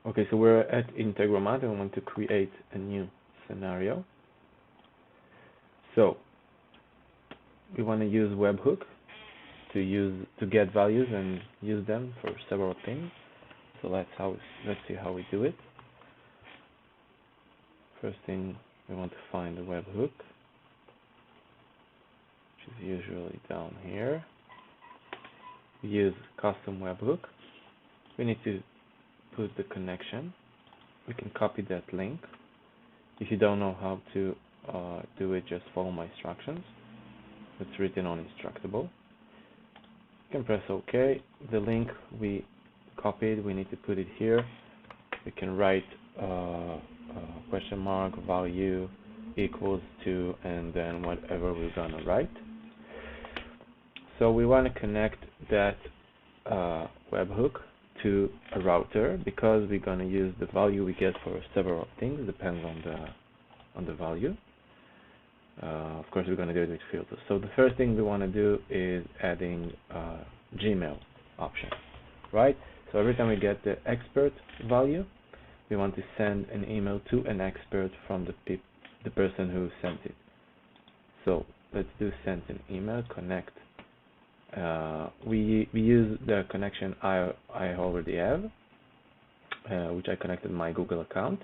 Okay, so we're at Integromat and we want to create a new scenario. So we want to use webhook to get values and use them for several things. So let's see how we do it. First thing, we want to find the webhook, which is usually down here. We use custom webhook. We need to put the connection. We can copy that link. If you don't know how to do it, just follow my instructions. It's written on Instructable. You can press OK. The link we copied, we need to put it here. We can write question mark value equals to, and then whatever we're gonna write. So we want to connect that webhook to a router because we're gonna use the value we get for several things, depends on the value. Of course, we're going to do it with filters. So the first thing we want to do is adding Gmail option, right? So every time we get the expert value, we want to send an email to an expert from the person who sent it. So let's do send an email, connect. We use the connection I already have, which I connected my Google account.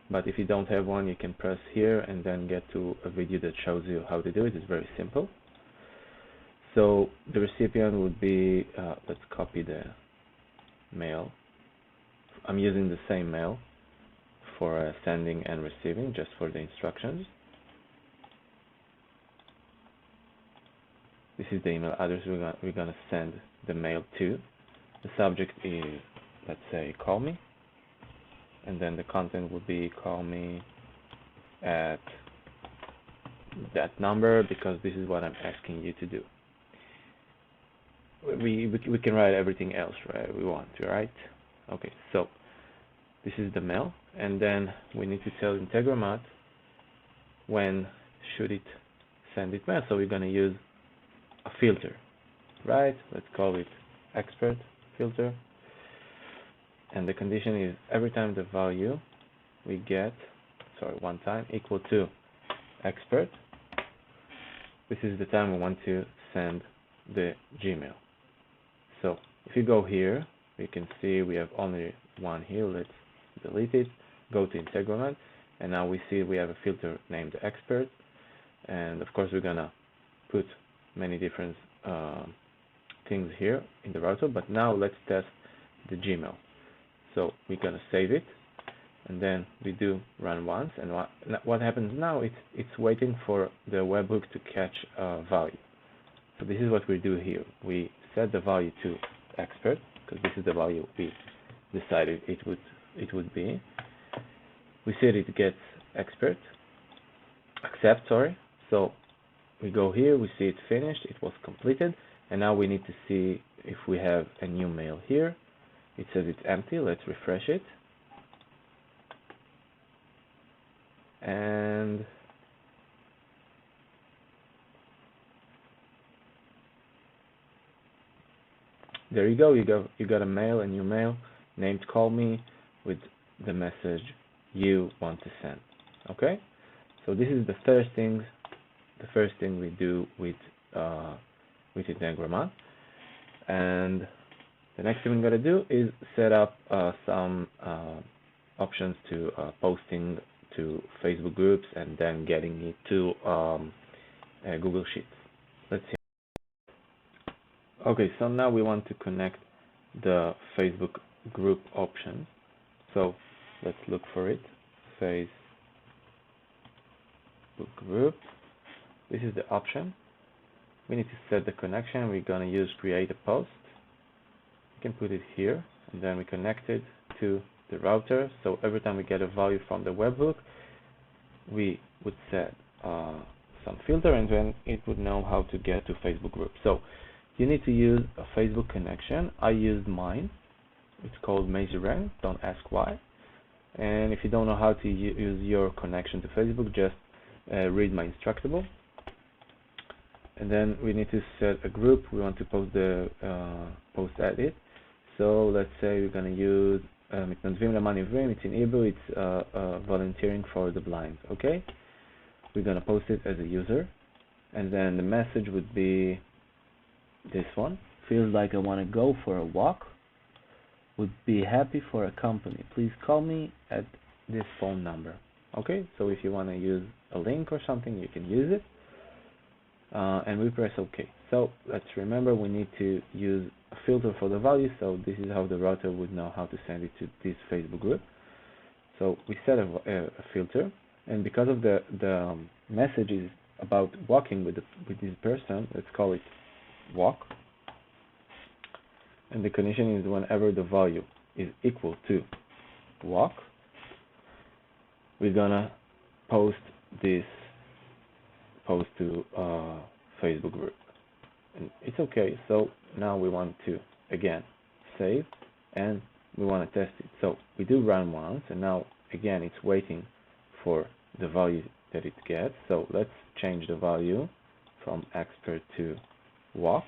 But if you don't have one, you can press here and then get to a video that shows you how to do it. It's very simple. So the recipient would be, let's copy the mail. I'm using the same mail for sending and receiving, just for the instructions. This is the email address we're going to send the mail to. The subject is, let's say, call me. And then the content would be call me at that number because this is what I'm asking you to do. We can write everything else, right? We want to, right? Okay, so this is the mail, and then we need to tell Integromat when should it send it mail. So we're going to use a filter, right? Let's call it expert filter. And the condition is every time the value we get, one time, equal to expert, this is the time we want to send the Gmail. So if you go here, we can see we have only one here. Let's delete it, go to Integromat, and now we see we have a filter named expert. And of course, we're gonna put many different things here in the router, but now let's test the Gmail. So we're gonna save it, and then we do run once, and what happens now, it's waiting for the webhook to catch value. So this is what we do here. We set the value to expert, because this is the value we decided it would be. We said it gets expert, accept, sorry. So we go here, we see it finished, it was completed, and now we need to see if we have a new mail here. It says it's empty. Let's refresh it. And there you go. You got a new mail named call me with the message you want to send. Okay? So this is the first thing we do with Integromat. And the next thing we're going to do is set up some options to posting to Facebook groups and then getting it to Google Sheets. Let's see. Okay, so now we want to connect the Facebook group option. So let's look for it. Facebook group. This is the option. We need to set the connection. We're going to use create a post. We can put it here, and then we connect it to the router. So every time we get a value from the webhook, we would set some filter, and then it would know how to get to Facebook group. So you need to use a Facebook connection. I used mine. It's called Mazerang. Don't ask why. And if you don't know how to use your connection to Facebook, just read my Instructable. And then we need to set a group. We want to post the post edit. So let's say we're going to use מתנדבים למען עיוורים. It's in Hebrew, it's volunteering for the blind. Okay, we're gonna post it as a user, and then the message would be this one. Feels like I want to go for a walk. Would be happy for a company. Please call me at this phone number. Okay, so if you want to use a link or something, you can use it. And we press OK. So let's remember we need to use a filter for the value. So this is how the router would know how to send it to this Facebook group. So we set a filter, and because of the message is about walking with this person, let's call it walk. And the condition is whenever the value is equal to walk, we're gonna post this post to Facebook group, and it's okay. So now we want to again save, and we want to test it. So we do run once, and now again it's waiting for the value that it gets. So let's change the value from expert to walk.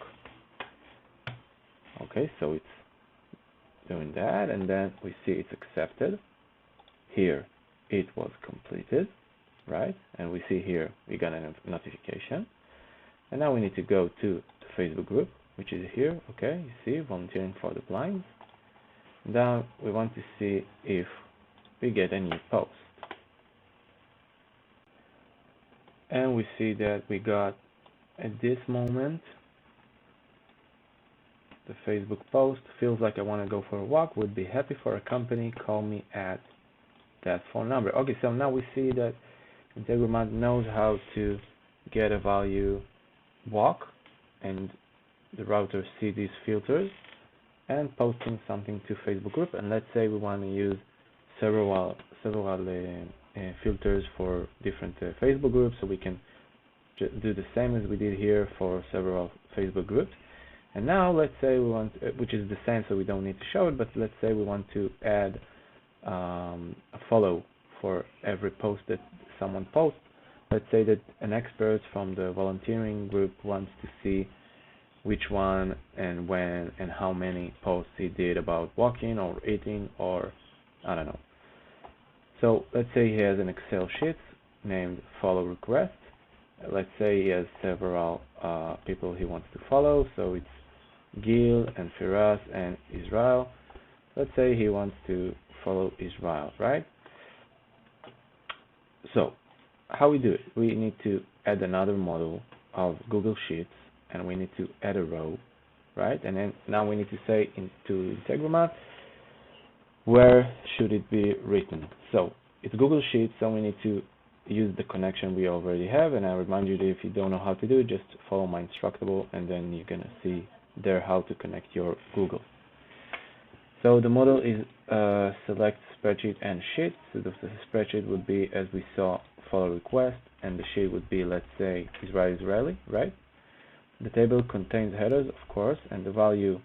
Okay, so it's doing that, and then we see it's accepted. Here it was completed, right? And we see here we got a notification. And now we need to go to the Facebook group, which is here. Okay, you see, volunteering for the blind. Now we want to see if we get a new post. And we see that we got, at this moment, the Facebook post. Feels like I want to go for a walk. Would be happy for a company. Call me at that phone number. Okay, so now we see that Integromat knows how to get a value walk, and the router see these filters and posting something to Facebook group. And let's say we want to use several filters for different Facebook groups, so we can do the same as we did here for several Facebook groups. And now let's say we want, which is the same, so we don't need to show it, but let's say we want to add a follow for every post that someone posts. Let's say that an expert from the volunteering group wants to see which one and when and how many posts he did about walking or eating, or I don't know. So let's say he has an Excel sheet named follow request. Let's say he has several people he wants to follow, so it's Gil and Firas and Israel. Let's say he wants to follow Israel, right? So how we do it? We need to add another model of Google Sheets, and we need to add a row, right? And then now we need to say into Integromat, where should it be written? So it's Google Sheets, so we need to use the connection we already have. And I remind you that if you don't know how to do it, just follow my instructable, and then you're gonna see there how to connect your Google. So the model is select spreadsheet and sheet. So the spreadsheet would be, as we saw, follow request, and the sheet would be, let's say, Israeli, right? The table contains headers, of course, and the value,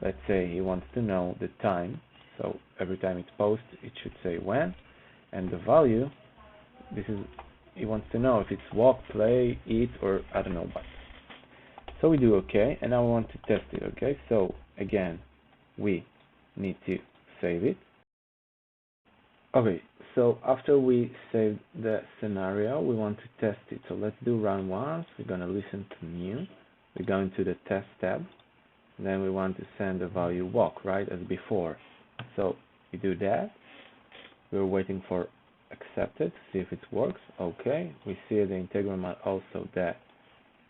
let's say he wants to know the time. So every time it's posted, it should say when, and the value, this is, he wants to know if it's walk, play, eat, or I don't know what. So we do OK, and now we want to test it. Okay, so again, we need to save it. Okay, so after we save the scenario, we want to test it. So let's do run once. We're going to listen to new. We're going to the test tab. And then we want to send the value walk, right, as before. So we do that. We're waiting for accepted to see if it works. Okay, we see the Integromat also that,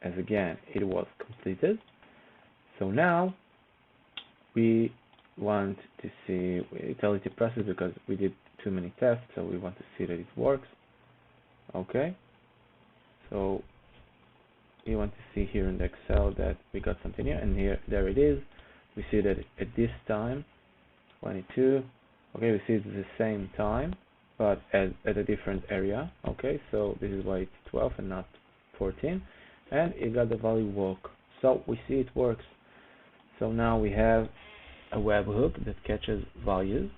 as again, it was completed. So now we want to see, we tell it to process because we did too many tests, so we want to see that it works. Okay, so you want to see here in the Excel that we got something here, and here, there it is. We see that at this time, 22, okay, we see it's the same time, but at a different area. Okay, so this is why it's 12 and not 14, and it got the value walk. So we see it works. So now we have a webhook that catches values,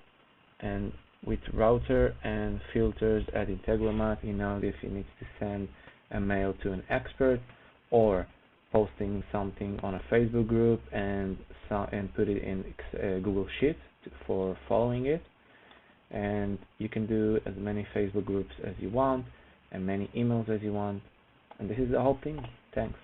and with router and filters at Integromat, you know, if he needs to send a mail to an expert, or posting something on a Facebook group and put it in Google Sheets, for following it, and you can do as many Facebook groups as you want and many emails as you want, and this is the whole thing. Thanks.